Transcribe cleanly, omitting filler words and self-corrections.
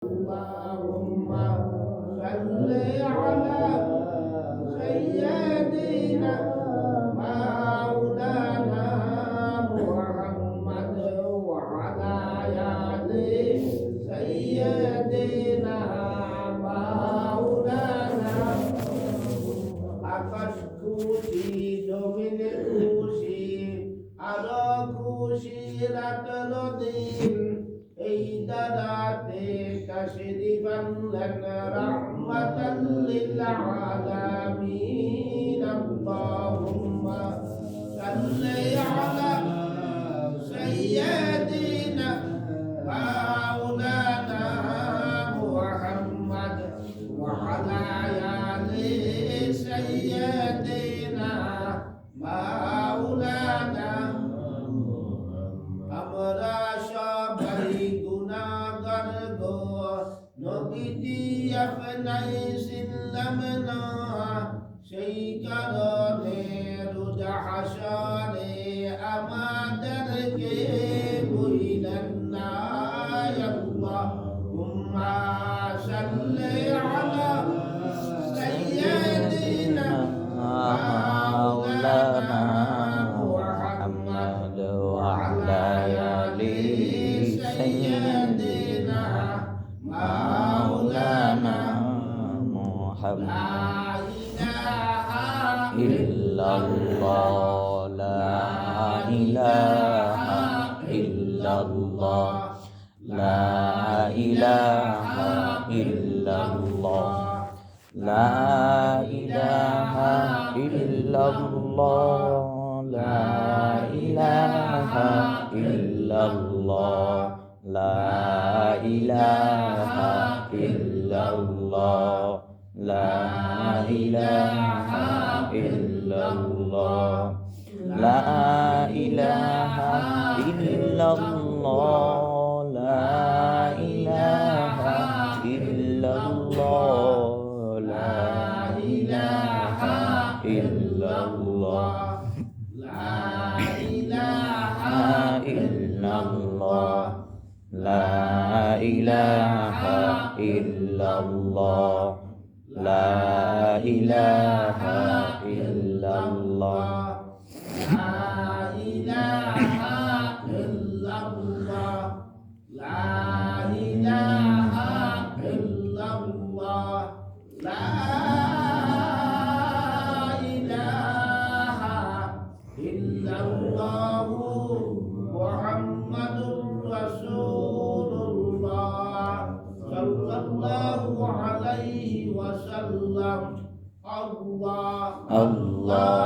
اللهم صل على سيدنا مولانا محمد وعلى آل سيدنا مولانا আকাশ খুশি জমিন খুশি আরো খুশি রাতের দিন এই দাদাতে তাশরিফ আনলেন রাহমাতাল লিল আলামিন আল্লাহুম্মা সাল্লি আলা সাইয়্যিদিনা মাওলানা মুহাম্মদ ওয়া আলা আলি সাইয়্যিদিনা মাওলানা আমরা সবাই গুনাহগার গো নবীজি আপনাই ছিলাম না সেই কারণে রোজ হাসরে আমাদেরকে ভুলিলেন না আল্লাহুম্মা সাল্লি আলা সাইয়্যিদিনা মাওলানা মুহাম্মদ ওয়া আলা আলি সাইয়্যিদিনা মাওলানা মুহাম্মদ ইল্লাল্লাহ লা ইলাহা ইল্লাল্লাহ লা ইলাহা ইল্লাল্লাহ লা ইলাহা ইল্লাল্লাহ লা ইলাহা ইল্লাল্লাহ লা ইলাহা ইল্লাল্লাহ লা ইলাহা ইল্লাল্লাহ লা ইলাহা ইল্লাল্লাহ লা ইলাহা ইল্লাল্লাহ লা ইলাহা ইল্লাল্লাহ লা ইলাহা ইল্লাল্লাহ লা ইলাহা ইল্লাল্লাহ লা ইলাহা ইল্লাল্লাহ লা ইলাহা ইল্লাল্লাহ লা ইলাহা ইল্লাল্লাহ লা ইলাহা ইল্লাল্লাহ মুহাম্মাদুর রাসূলুল্লাহ সাল্লাল্লাহু আলাইহি ওয়াসাল্লাম আল্লাহ